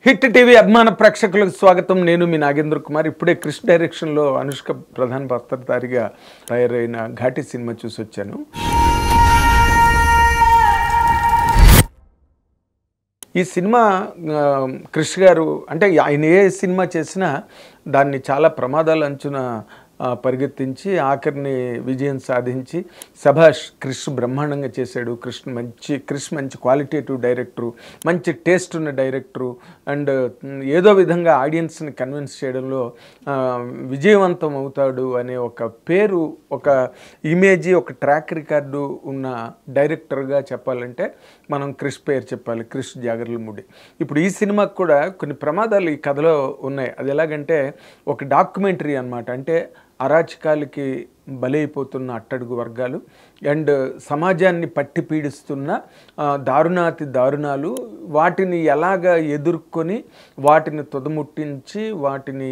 Hit TV అభిమాన ప్రేక్షకులకు స్వాగతం. నేను మీ నాగేంద్ర కుమార్. ఇప్పుడే క్రిష్ డైరెక్షన్లో అనుష్క ప్రధాన పాత్రధారిగా తయారైన ఘాటి సినిమా చూసి వచ్చాను. ఈ సినిమా క్రిష్ గారు అంటే ఆయన ఏ సినిమా చేసినా దాన్ని చాలా ప్రమాదాల అంచున పరిగెత్తించి ఆఖరిని విజయం సాధించి సభాష్ క్రిష్ బ్రహ్మాండంగా చేశాడు. క్రిష్ మంచి క్వాలిటేటివ్ డైరెక్టరు, మంచి టేస్ట్ ఉన్న డైరెక్టరు అండ్ ఏదో విధంగా ఆడియన్స్ని కన్విన్స్ చేయడంలో విజయవంతం అవుతాడు అనే ఒక పేరు, ఒక ఇమేజీ, ఒక ట్రాక్ రికార్డు ఉన్న డైరెక్టర్గా చెప్పాలంటే మనం క్రిష్ పేరు చెప్పాలి, క్రిష్ జాగర్లమూడి. ఇప్పుడు ఈ సినిమాకు కూడా కొన్ని ప్రమాదాలు ఈ కథలో ఉన్నాయి. అది ఎలాగంటే ఒక డాక్యుమెంటరీ అన్నమాట. అంటే అరాచకాలకి బలైపోతున్న అట్టడుగు వర్గాలు అండ్ సమాజాన్ని పట్టి పీడిస్తున్న దారుణాతి దారుణాలు, వాటిని ఎలాగ ఎదుర్కొని వాటిని తుదముట్టించి వాటిని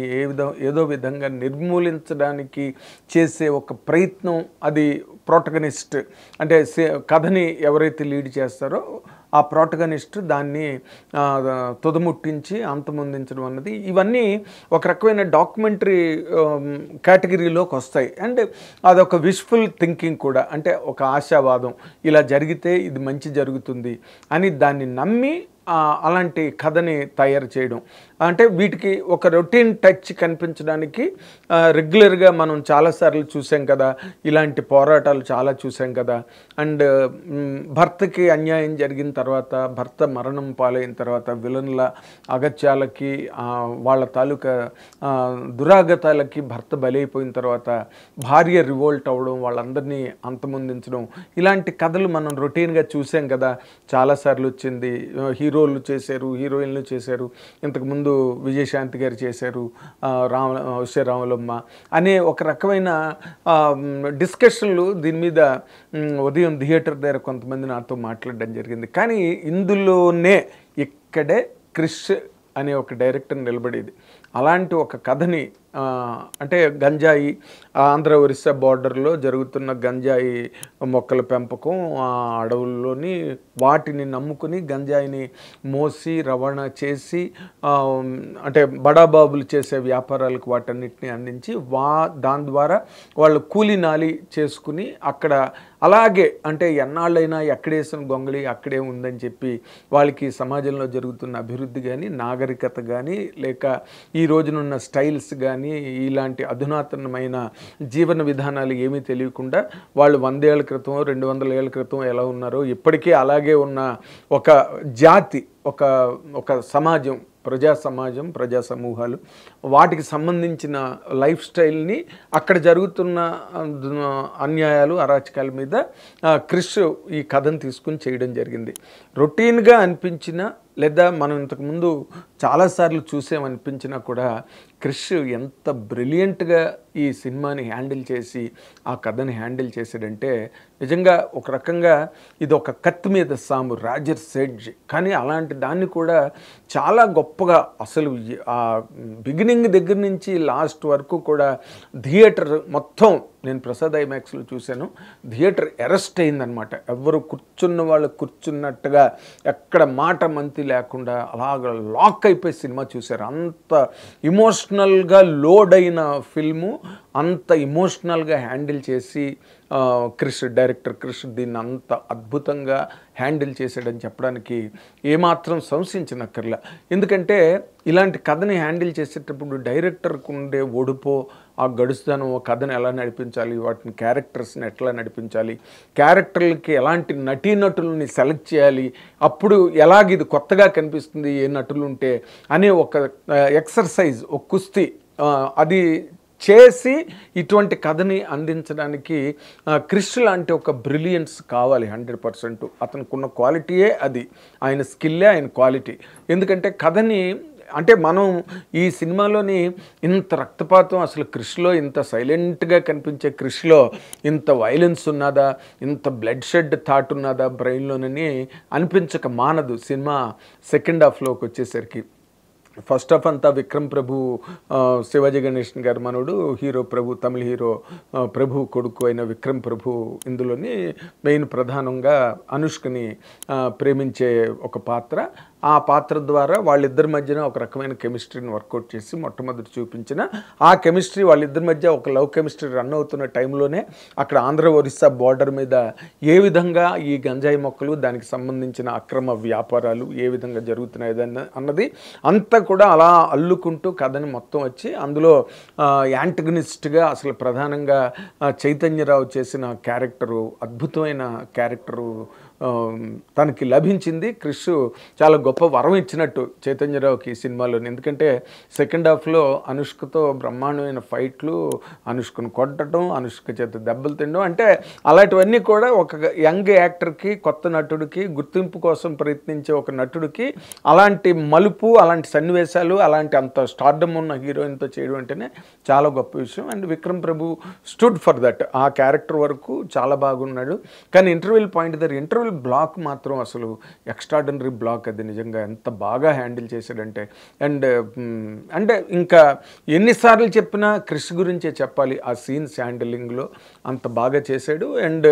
ఏదో విధంగా నిర్మూలించడానికి చేసే ఒక ప్రయత్నం. అది ప్రోటగనిస్ట్ అంటే కథని ఎవరైతే లీడ్ చేస్తారో ఆ ప్రోటగనిస్ట్ దాన్ని తుదముట్టించి అంతమొందించడం అన్నది, ఇవన్నీ ఒక రకమైన డాక్యుమెంటరీ కేటగిరీలోకి వస్తాయి. అండ్ అదొక విష్ఫుల్ థింకింగ్ కూడా. అంటే ఒక ఆశావాదం, ఇలా జరిగితే ఇది మంచి జరుగుతుంది అని దాన్ని నమ్మి అలాంటి కథని తయారు చేయడం. అంటే వీటికి ఒక రొటీన్ టచ్ కనిపించడానికి రెగ్యులర్గా మనం చాలాసార్లు చూసాం కదా, ఇలాంటి పోరాటాలు చాలా చూసాం కదా. అండ్ భర్తకి అన్యాయం జరిగిన తర్వాత, భర్త మరణం పాలైన తర్వాత విలన్ల అగత్యాలకి, వాళ్ళ తాలూకా దురాగతాలకి భర్త బలైపోయిన తర్వాత భార్య రివోల్ట్ అవ్వడం, వాళ్ళందరినీ అంతమొందించడం, ఇలాంటి కథలు మనం రొటీన్గా చూసాం కదా. చాలాసార్లు వచ్చింది. హీరోలు చేశారు, హీరోయిన్లు చేశారు. ఇంతకుముందు విజయశాంతి గారు చేశారు, రామలమ్మ అనే ఒక రకమైన డిస్కషన్లు దీని మీద ఉదయం థియేటర్ దగ్గర కొంతమంది నాతో మాట్లాడడం జరిగింది. కానీ ఇందులోనే ఇక్కడే క్రిష్ అనే ఒక డైరెక్టర్ నిలబడేది. అలాంటి ఒక కథని అంటే గంజాయి, ఆంధ్ర ఒరిస్సా బార్డర్లో జరుగుతున్న గంజాయి మొక్కల పెంపకం, ఆ అడవుల్లోని వాటిని నమ్ముకుని గంజాయిని మోసి రవాణా చేసి అంటే బడాబాబులు చేసే వ్యాపారాలకు వాటన్నిటిని అందించి దాని ద్వారా వాళ్ళు కూలి నాలి చేసుకుని అక్కడ అలాగే అంటే ఎన్నాళ్ళైనా ఎక్కడేసిన గొంగళి అక్కడే ఉందని చెప్పి వాళ్ళకి సమాజంలో జరుగుతున్న అభివృద్ధి కానీ, నాగరికత కానీ, లేక ఈ రోజునున్న స్టైల్స్ కానీ, ఇలాంటి అధునాతనమైన జీవన విధానాలు ఏమీ తెలియకుండా వాళ్ళు 100 ఏళ్ల క్రితం 200 ఏళ్ల క్రితం ఎలా ఉన్నారో ఇప్పటికీ అలాగే ఉన్న ఒక జాతి, ఒక సమాజం, ప్రజా సమాజం, ప్రజా సమూహాలు, వాటికి సంబంధించిన లైఫ్ స్టైల్ని అక్కడ జరుగుతున్న అన్యాయాలు, అరాచకాల మీద క్రిష్ ఈ కథను తీసుకుని చేయడం జరిగింది. రొటీన్గా అనిపించిన లేదా మనం ఇంతకుముందు చాలాసార్లు చూసామనిపించినా కూడా క్రిష్ ఎంత బ్రిలియంట్గా ఈ సినిమాని హ్యాండిల్ చేసి ఆ కథని హ్యాండిల్ చేశాడంటే నిజంగా ఒక రకంగా ఇది ఒక కత్తి మీద సాము, రాజర్ సెడ్జ్. కానీ అలాంటి దాన్ని కూడా చాలా గొప్పగా అసలు ఆ బిగినింగ్ దగ్గర నుంచి లాస్ట్ వరకు కూడా థియేటర్ మొత్తం, నేను ప్రసాద్ ఐమాక్స్లో చూశాను, థియేటర్ అరెస్ట్ అయిందనమాట. ఎవరు కూర్చున్న వాళ్ళు కూర్చున్నట్టుగా ఎక్కడ మాట మంతి లేకుండా అలాగ లాక్ అయిపోయి సినిమా చూశారు. అంత ఇమోషనల్గా లోడ్ అయిన ఫిల్ము, అంత ఇమోషనల్గా హ్యాండిల్ చేసి డైరెక్టర్ క్రిష్ దీన్ని అంత అద్భుతంగా హ్యాండిల్ చేశాడని చెప్పడానికి ఏమాత్రం సంశయించనక్కర్లా. ఎందుకంటే ఇలాంటి కథని హ్యాండిల్ చేసేటప్పుడు డైరెక్టర్కు ఉండే ఒడుపో, ఆ గడుస్తాను, కథను ఎలా నడిపించాలి, వాటిని క్యారెక్టర్స్ని ఎట్లా నడిపించాలి, క్యారెక్టర్లకి ఎలాంటి నటీనటులని సెలెక్ట్ చేయాలి, అప్పుడు ఎలాగిది కొత్తగా కనిపిస్తుంది ఏ నటులు ఉంటే అనే ఒక ఎక్సర్సైజ్, ఒక కుస్తీ అది చేసి ఇటువంటి కథని అందించడానికి క్రిష్ లాంటి ఒక బ్రిలియన్స్ కావాలి 100%. అతనుకున్న క్వాలిటీయే అది, ఆయన స్కిల్లే ఆయన క్వాలిటీ. ఎందుకంటే కథని అంటే మనం ఈ సినిమాలోని ఇంత రక్తపాతం, అసలు క్రిష్లో ఇంత సైలెంట్గా కనిపించే క్రిష్లో ఇంత వైలెన్స్ ఉన్నదా, ఇంత బ్లడ్ షెడ్ థాట్ ఉన్నదా బ్రెయిన్లోనని అనిపించక మానదు సినిమా సెకండ్ హాఫ్లోకి వచ్చేసరికి. ఫస్ట్ ఆఫ్ అంతా విక్రమ్ ప్రభు శివాజీ గణేషన్ గారు మనోడు హీరో ప్రభు, తమిళ హీరో ప్రభు కొడుకు అయిన విక్రమ్ ప్రభు ఇందులోని మెయిన్ ప్రధానంగా అనుష్కని ప్రేమించే ఒక పాత్ర. ఆ పాత్ర ద్వారా వాళ్ళిద్దరి మధ్యన ఒక రకమైన కెమిస్ట్రీని వర్కౌట్ చేసి మొట్టమొదటి చూపించిన ఆ కెమిస్ట్రీ వాళ్ళిద్దరి మధ్య ఒక లవ్ కెమిస్ట్రీ రన్ అవుతున్న టైంలోనే అక్కడ ఆంధ్ర ఒరిస్సా బార్డర్ మీద ఏ విధంగా ఈ గంజాయి మొక్కలు దానికి సంబంధించిన అక్రమ వ్యాపారాలు ఏ విధంగా జరుగుతున్నాయి అన్నది అంతా కూడా అలా అల్లుకుంటూ కథని మొత్తం వచ్చి అందులో యాంటగనిస్ట్గా అసలు ప్రధానంగా చైతన్యరావు చేసిన క్యారెక్టరు అద్భుతమైన క్యారెక్టరు తనకి లభించింది. క్రిష్ చాలా గొప్ప వరం ఇచ్చినట్టు చైతన్యరావుకి ఈ సినిమాలోని. ఎందుకంటే సెకండ్ హాఫ్లో అనుష్కతో బ్రహ్మాండమైన ఫైట్లు, అనుష్కను కొట్టడం, అనుష్క చేత దెబ్బలు తినడం, అంటే అలాంటివన్నీ కూడా ఒక యంగ్ యాక్టర్కి, కొత్త నటుడికి, గుర్తింపు కోసం ప్రయత్నించే ఒక నటుడికి అలాంటి మలుపు, అలాంటి సన్నివేశాలు, అలాంటి అంత స్టార్డమ్ ఉన్న హీరోయిన్తో చేయడం అంటేనే చాలా గొప్ప విషయం. And Vikram Prabhu stood for that. ఆ క్యారెక్టర్ వరకు చాలా బాగున్నాడు. కానీ ఇంటర్వ్యూల్ పాయింట్ దగ్గర ఇంటర్వ్యూల్ బ్లాక్ మాత్రం అసలు ఎక్స్ట్రాడినరీ బ్లాక్. అది నిజంగా ఎంత బాగా హ్యాండిల్ చేశాడంటే. అండ్ అంటే ఇంకా ఎన్నిసార్లు చెప్పినా క్రిష్ గురించే చెప్పాలి. ఆ సీన్స్ హ్యాండిలింగ్లో అంత బాగా చేశాడు. అండ్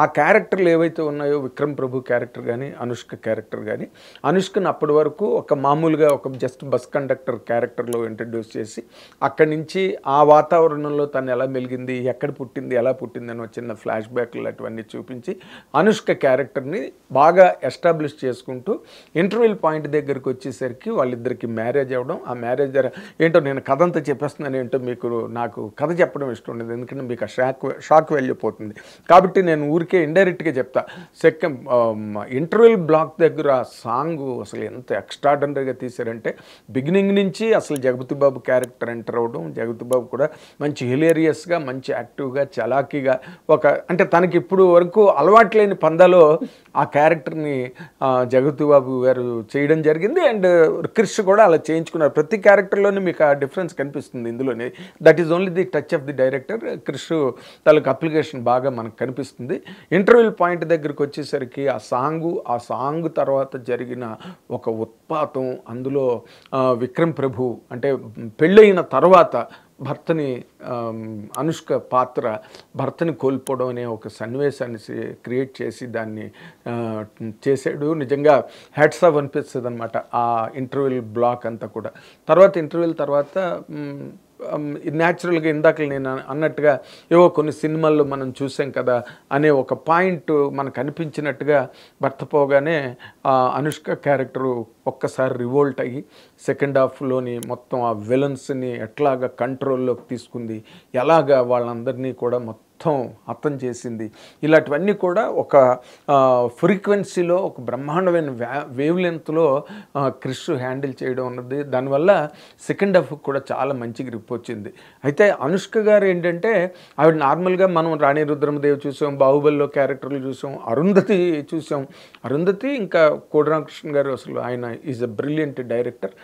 ఆ క్యారెక్టర్లు ఏవైతే ఉన్నాయో, విక్రమ్ ప్రభు క్యారెక్టర్ కానీ, అనుష్క క్యారెక్టర్ కానీ, అనుష్కను అప్పటి వరకు ఒక మామూలుగా ఒక జస్ట్ బస్ కండక్టర్ క్యారెక్టర్లో ఇంట్రడ్యూస్ చేసి అక్కడి నుంచి ఆ వాతావరణంలో తను ఎలా మెలిగింది, ఎక్కడ పుట్టింది, ఎలా పుట్టింది అని చిన్న ఫ్లాష్ బ్యాక్లు అటువన్నీ చూపించి అనుష్క క్యారెక్టర్ని బాగా ఎస్టాబ్లిష్ చేసుకుంటూ ఇంటర్వ్యూల్ పాయింట్ దగ్గరికి వచ్చేసరికి వాళ్ళిద్దరికి మ్యారేజ్ అవ్వడం. ఆ మ్యారేజ్ ఏంటో నేను కథ అంతా చెప్పేస్తున్నాను, ఏంటో మీకు నాకు కథ చెప్పడం ఇష్టం ఉండదు, ఎందుకంటే మీకు ఆ షాక్ వెళ్ళిపోతుంది. కాబట్టి నేను ఊరికే ఇండైరెక్ట్గా చెప్తా. సెకండ్ ఇంటర్వ్యూల్ బ్లాక్ దగ్గర సాంగ్ అసలు ఎంత ఎక్స్ట్రాడనరీగా తీశారంటే, బిగినింగ్ నుంచి అసలు జగపతి బాబు క్యారెక్టర్ ఎంటర్ అవ్వడం, జగపతి బాబు కూడా మంచి హిలేరియస్గా, మంచి యాక్టివ్గా, చలాకీగా, ఒక అంటే తనకి ఇప్పుడు వరకు అలవాట్లేని పందాలో ఆ క్యారెక్టర్ని జగపతి బాబు గారు చేయడం జరిగింది. అండ్ క్రిష్ కూడా అలా చేయించుకున్నారు. ప్రతి క్యారెక్టర్లోనే మీకు ఆ డిఫరెన్స్ కనిపిస్తుంది ఇందులోనే. That is only the touch of the director. Krish తాలూకు అప్లికేషన్ బాగా మనకు కనిపిస్తుంది. ఇంటర్వ్యూల్ పాయింట్ దగ్గరికి వచ్చేసరికి ఆ సాంగ్ తర్వాత జరిగిన ఒక ఉత్పాతం, అందులో విక్రమ్ ప్రభు అంటే పెళ్ళైన తర్వాత భర్తని అనుష్క పాత్ర భర్తని కోల్పోవడం అనే ఒక సన్నివేశాన్ని క్రియేట్ చేసి దాన్ని చేసాడు. నిజంగా హ్యాట్స్ ఆఫ్ అనిపిస్తుంది అనమాట ఆ ఇంటర్వ్యూల్ బ్లాక్ అంతా కూడా. తర్వాత ఇంటర్వ్యూల్ తర్వాత న్యాచురల్గా ఇందాక నేను అన్నట్టుగా ఏవో కొన్ని సినిమాల్లో మనం చూసాం కదా అనే ఒక పాయింట్ మనకు అనిపించినట్టుగా భర్త పోగానే అనుష్క క్యారెక్టరు ఒక్కసారి రివోల్ట్ అయ్యి సెకండ్ హాఫ్లోని మొత్తం ఆ విలన్స్ని ఎట్లాగా కంట్రోల్లోకి తీసుకుంది, ఎలాగా వాళ్ళందరినీ కూడా మొత్తం అర్థం చేసింది, ఇలాంటివన్నీ కూడా ఒక ఫ్రీక్వెన్సీలో ఒక బ్రహ్మాండమైన వేవ్ లెంత్లో క్రిష్ హ్యాండిల్ చేయడం ఉన్నది. దానివల్ల సెకండ్ హాఫ్ కూడా చాలా మంచి గ్రిప్ వచ్చింది. అయితే అనుష్క గారు ఏంటంటే ఆవిడ నార్మల్గా మనం రాణి రుద్రమదేవి చూసాం, బాహుబలిలో క్యారెక్టర్లు చూసాం, అరుంధతి చూసాం. అరుంధతి ఇంకా కోడిరామకృష్ణ గారు అసలు ఆయన ఈజ్ అ బ్రిలియంట్ డైరెక్టర్.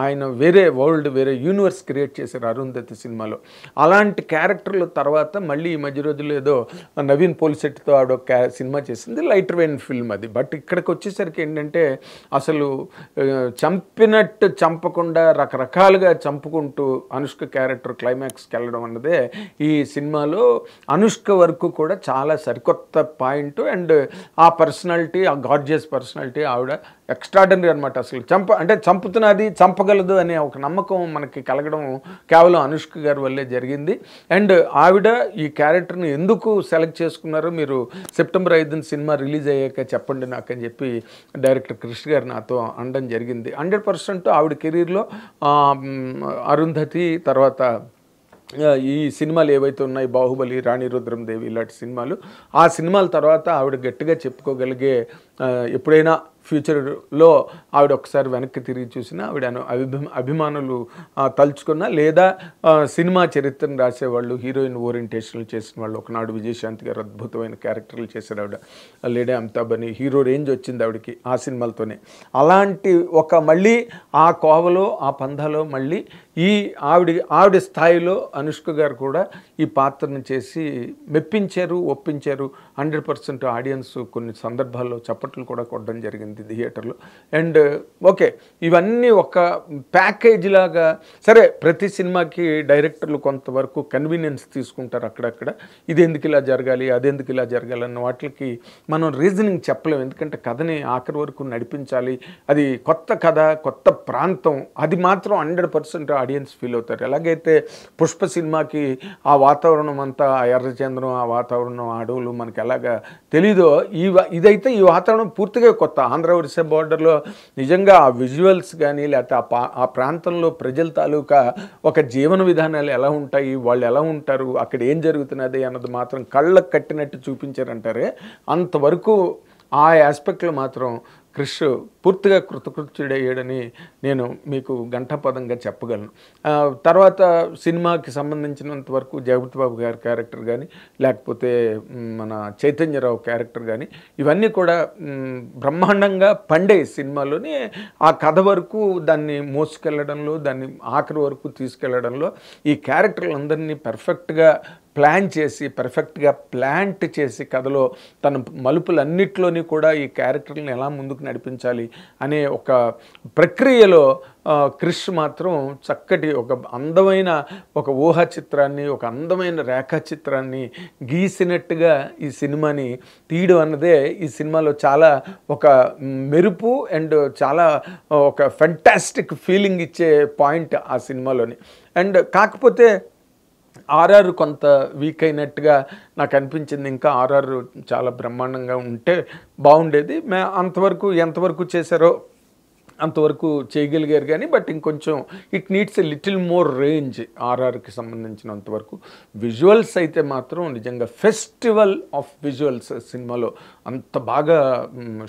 ఆయన వేరే వరల్డ్, వేరే యూనివర్స్ క్రియేట్ చేశారు అరుంధతి సినిమాలో. అలాంటి క్యారెక్టర్ల తర్వాత మళ్ళీ ఈ మధ్య రోజుల్లో ఏదో నవీన్ పోలిశెట్టితో ఆవిడ ఒక సినిమా చేసింది, లైటర్ వెయిన్ ఫిల్మ్ అది. బట్ ఇక్కడికి వచ్చేసరికి ఏంటంటే అసలు చంపినట్టు చంపకుండా రకరకాలుగా చంపుకుంటూ అనుష్క క్యారెక్టర్ క్లైమాక్స్కి వెళ్ళడం అన్నదే ఈ సినిమాలో అనుష్క వరకు కూడా చాలా సరికొత్త పాయింట్. అండ్ ఆ పర్సనాలిటీ, ఆ గార్జియస్ పర్సనాలిటీ ఆవిడ ఎక్స్ట్రాడనరీ అనమాట. అసలు అంటే చంపుతున్నది, చంపగలదు అనే ఒక నమ్మకం మనకి కలగడం కేవలం అనుష్క గారి వల్లే జరిగింది. అండ్ ఆవిడ ఈ క్యారెక్టర్ని ఎందుకు సెలెక్ట్ చేసుకున్నారో మీరు సెప్టెంబర్ 5న సినిమా రిలీజ్ అయ్యాక చెప్పండి నాకు అని చెప్పి డైరెక్టర్ క్రిష్ గారు నాతో అనడం జరిగింది. 100% ఆవిడ కెరీర్లో అరుంధతి తర్వాత ఈ సినిమాలు ఏవైతే ఉన్నాయి, బాహుబలి, రాణి రుద్రమదేవి ఇలాంటి సినిమాలు, ఆ సినిమాల తర్వాత ఆవిడ గట్టిగా చెప్పుకోగలిగే ఎప్పుడైనా ఫ్యూచర్లో ఆవిడ ఒకసారి వెనక్కి తిరిగి చూసినా ఆవిడ అభిమానులు తలుచుకున్నా, లేదా సినిమా చరిత్రను రాసేవాళ్ళు, హీరోయిన్ ఓరియంటేషన్లు చేసిన వాళ్ళు, ఒకనాడు విజయశాంతి గారు అద్భుతమైన క్యారెక్టర్లు చేశారు ఆవిడ, లేడీ అమితాబ్ అని హీరో రేంజ్ వచ్చింది ఆవిడకి ఆ సినిమాలతోనే. అలాంటి ఒక మళ్ళీ ఆ కోవలో, ఆ పంధాలో మళ్ళీ ఈ ఆవిడ స్థాయిలో అనుష్క గారు కూడా ఈ పాత్రను చేసి మెప్పించారు, ఒప్పించారు. 100% ఆడియన్స్ కొన్ని సందర్భాల్లో చప్పట్లు కూడా కొట్టడం జరిగింది థియేటర్లో. అండ్ ఓకే, ఇవన్నీ ఒక ప్యాకేజ్ లాగా. సరే, ప్రతి సినిమాకి డైరెక్టర్లు కొంతవరకు కన్వీనియన్స్ తీసుకుంటారు అక్కడక్కడ. ఇది ఎందుకు ఇలా జరగాలి, అదెందుకు ఇలా జరగాలి అన్న వాటికి మనం రీజనింగ్ చెప్పలేము. ఎందుకంటే కథని ఆఖరి వరకు నడిపించాలి. అది కొత్త కథ, కొత్త ప్రాంతం, అది మాత్రం 100% ఆడియన్స్ ఫీల్ అవుతారు. ఎలాగైతే పుష్ప సినిమాకి ఆ వాతావరణం అంతా, ఆ ఎర్రచంద్రం, ఆ వాతావరణం, అడవులు మనకి ఎలాగా తెలీదో, ఇదైతే ఈ వాతావరణం పూర్తిగా కొత్త. ఆంధ్ర ఒరిస్సా బోర్డర్లో నిజంగా ఆ విజువల్స్ కానీ, లేకపోతే ఆ ప్రాంతంలో ప్రజల తాలూకా ఒక జీవన విధానాలు ఎలా ఉంటాయి, వాళ్ళు ఎలా ఉంటారు, అక్కడ ఏం జరుగుతున్నది అన్నది మాత్రం కళ్ళకు కట్టినట్టు చూపించారంటారే, అంతవరకు ఆ ఆస్పెక్ట్లో మాత్రం క్రిష్ పూర్తిగా కృతకృత్యుడయ్యాడని నేను మీకు ఘంటాపదంగా చెప్పగలను. తర్వాత సినిమాకి సంబంధించినంత వరకు జగపతి బాబు గారి క్యారెక్టర్ కానీ, లేకపోతే మన చైతన్యరావు క్యారెక్టర్ కానీ, ఇవన్నీ కూడా బ్రహ్మాండంగా పండే సినిమాలోని ఆ కథ వరకు దాన్ని మోసుకెళ్ళడంలో, దాన్ని ఆఖరి వరకు తీసుకెళ్లడంలో ఈ క్యారెక్టర్లందరినీ పర్ఫెక్ట్గా ప్లాన్ చేసి, పర్ఫెక్ట్గా ప్లాంట్ చేసి, కథలో తన మలుపులన్నిట్లోని కూడా ఈ క్యారెక్టర్లను ఎలా ముందుకు నడిపించాలి అనే ఒక ప్రక్రియలో క్రిష్ మాత్రం చక్కటి ఒక అందమైన ఒక ఊహా చిత్రాన్ని, ఒక అందమైన రేఖా చిత్రాన్ని గీసినట్టుగా ఈ సినిమాని తీయడం అన్నదే ఈ సినిమాలో చాలా ఒక మెరుపు అండ్ చాలా ఒక ఫెంటాస్టిక్ ఫీలింగ్ ఇచ్చే పాయింట్ ఆ సినిమాలోని. అండ్ కాకపోతే ఆర్ఆర్ కొంత వీక్ అయినట్టుగా నాకు అనిపించింది. ఇంకా ఆర్ఆర్ చాలా బ్రహ్మాండంగా ఉంటే బాగుండేది. అంతవరకు ఎంతవరకు చేశారో అంతవరకు చేయగలిగారు కానీ, బట్ ఇంకొంచెం it needs a little more range ఆర్ఆర్కి సంబంధించినంతవరకు. విజువల్స్ అయితే మాత్రం నిజంగా ఫెస్టివల్ ఆఫ్ విజువల్స్ సినిమాలో. అంత బాగా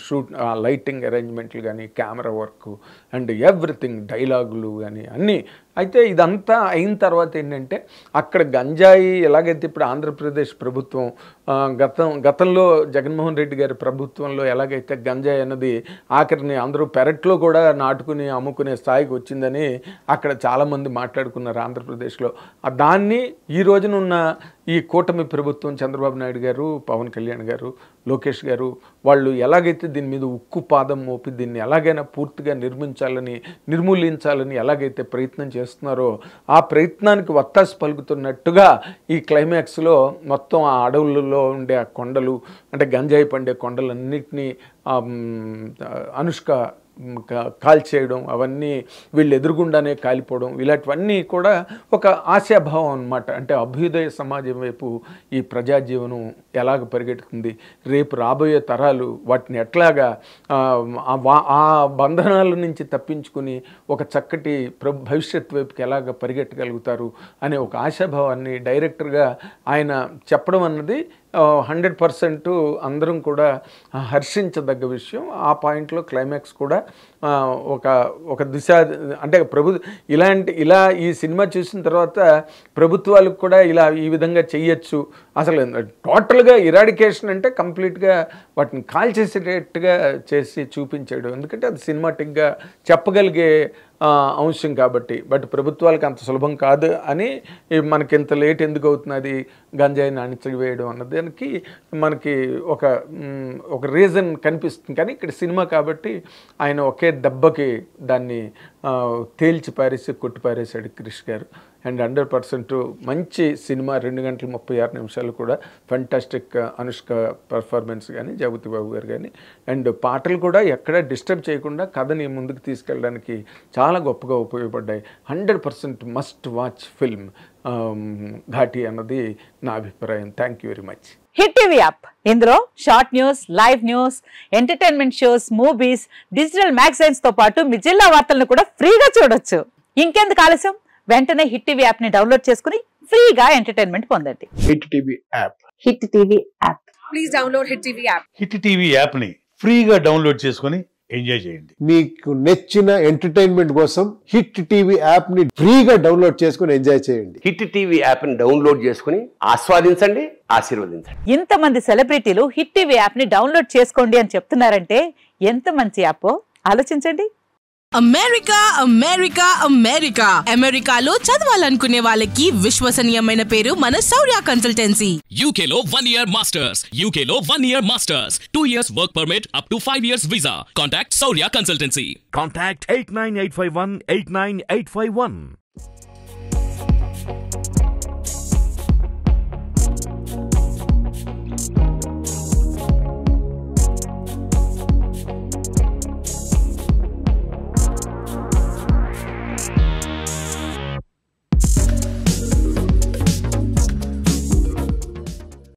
షూట్, లైటింగ్ అరేంజ్మెంట్లు కానీ, కెమెరా వర్క్ అండ్ ఎవ్రీథింగ్, డైలాగులు కానీ అన్నీ. అయితే ఇదంతా అయిన తర్వాత ఏంటంటే, అక్కడ గంజాయి ఎలాగైతే ఇప్పుడు ఆంధ్రప్రదేశ్ ప్రభుత్వం గతంలో జగన్మోహన్ రెడ్డి గారి ప్రభుత్వంలో ఎలాగైతే గంజాయి అన్నది ఆఖరిని అందరూ పెరట్లో కూడా నాటుకుని అమ్ముకునే స్థాయికి వచ్చిందని అక్కడ చాలామంది మాట్లాడుకున్నారు ఆంధ్రప్రదేశ్లో. దాన్ని ఈ రోజునున్న ఈ కూటమి ప్రభుత్వం, చంద్రబాబు నాయుడు గారు, పవన్ కళ్యాణ్ గారు, లోకేష్ గారు, వాళ్ళు ఎలాగైతే దీని మీద ఉక్కు పాదం మోపి దీన్ని ఎలాగైనా పూర్తిగా నిర్మూలించాలని ఎలాగైతే ప్రయత్నం చేస్తున్నారో, ఆ ప్రయత్నానికి వత్తాసు పలుకుతున్నట్టుగా ఈ క్లైమాక్స్లో మొత్తం ఆ అడవులలో ఉండే ఆ కొండలు, అంటే గంజాయి పండే కొండలన్నింటినీ అనుష్క కాల్చేయడం, అవన్నీ వీళ్ళు ఎదురుగుండానే కాలిపోవడం, ఇలాంటివన్నీ కూడా ఒక ఆశాభావం అన్నమాట. అంటే అభ్యుదయ సమాజం వైపు ఈ ప్రజాజీవనం ఎలాగ పరిగెడుతుంది, రేపు రాబోయే తరాలు వాటిని ఎట్లాగా ఆ బంధనాల నుంచి తప్పించుకుని ఒక చక్కటి భవిష్యత్ వైపుకి ఎలాగ పరిగెట్టగలుగుతారు అనే ఒక ఆశాభావాన్ని డైరెక్టర్గా ఆయన చెప్పడం అన్నది 100% అందరం కూడా హర్షించదగ్గ విషయం. ఆ పాయింట్లో క్లైమాక్స్ కూడా ఒక దిశ, అంటే ఇలా ఈ సినిమా చూసిన తర్వాత ప్రభుత్వాలకు కూడా ఈ విధంగా చెయ్యొచ్చు. అసలు టోటల్గా ఇరాడికేషన్ అంటే కంప్లీట్గా వాటిని కాల్చేసేటట్టుగా చేసి చూపించాడు. ఎందుకంటే అది సినిమాటిక్గా చెప్పగలిగే అంశం కాబట్టి. బట్ ప్రభుత్వాలకు అంత సులభం కాదు అని, మనకి ఇంత లేట్ ఎందుకు అవుతున్నది గంజాయిని అణిచివేయడం అన్నదానికి మనకి ఒక రీజన్ కనిపిస్తుంది. కానీ ఇక్కడ సినిమా కాబట్టి ఆయన ఒకే దెబ్బకి దాన్ని తేల్చి పారేసి కొట్టి పారేశాడు క్రిష్ గారు. అండ్ 100% మంచి సినిమా. 2 గంటల 36 నిమిషాలు కూడా ఫెంటాస్టిక్ అనుష్క పర్ఫార్మెన్స్ కానీ, జగపతి బాబు గారు కానీ, అండ్ పాటలు కూడా ఎక్కడ డిస్టర్బ్ చేయకుండా కథని ముందుకు తీసుకెళ్ళడానికి చాలా గొప్పగా ఉపయోగపడ్డాయి. 100% మస్ట్ వాచ్ ఫిల్మ్ ఘాటి అన్నది నా అభిప్రాయం. Thank you very much. Hit TV app, ఇందులో short news, live news, entertainment shows, movies, digital magazines తో పాటు మీ జిల్లా వార్తలను కూడా ఫ్రీగా చూడొచ్చు. ఇంకెందుకు ఆలస్యం, వెంటనే హిట్ టీవీ యాప్ ని డౌన్లోడ్ చేసుకుని ఫ్రీగా ఎంటర్టైన్మెంట్ పొందండి. Hit TV app. Hit TV app. Please download hit TV app. Hit TV app ని ఫ్రీగా డౌన్లోడ్ చేసుకుని ఎంజాయ్ చేయండి. మీకు నచ్చిన ఎంటర్టైన్మెంట్ కోసం హిట్ టీవీ యాప్ ని ఫ్రీగా డౌన్లోడ్ చేసుకుని ఎంజాయ్ చేయండి. హిట్ టీవీ యాప్ ని డౌన్లోడ్ చేసుకుని ఆస్వాదించండి, ఆశీర్వదించండి. ఇంతమంది సెలబ్రిటీలు హిట్ టీవీ యాప్ ని డౌన్లోడ్ చేసుకోండి అని చెప్తున్నారంటే ఎంత మంచి యాప్ ఆలోచించండి. అమెరికా అమెరికా అమెరికా అమెరికాలో చదవాలనుకునే వాళ్ళకి విశ్వసనీయమైన పేరు మన శౌర్య కన్సల్టెన్సీ. UK లో 1 year masters, UK లో 1 year masters, 2 years work permit up to 5 years visa. Contact Saurya Consultancy. Contact 89851 89851.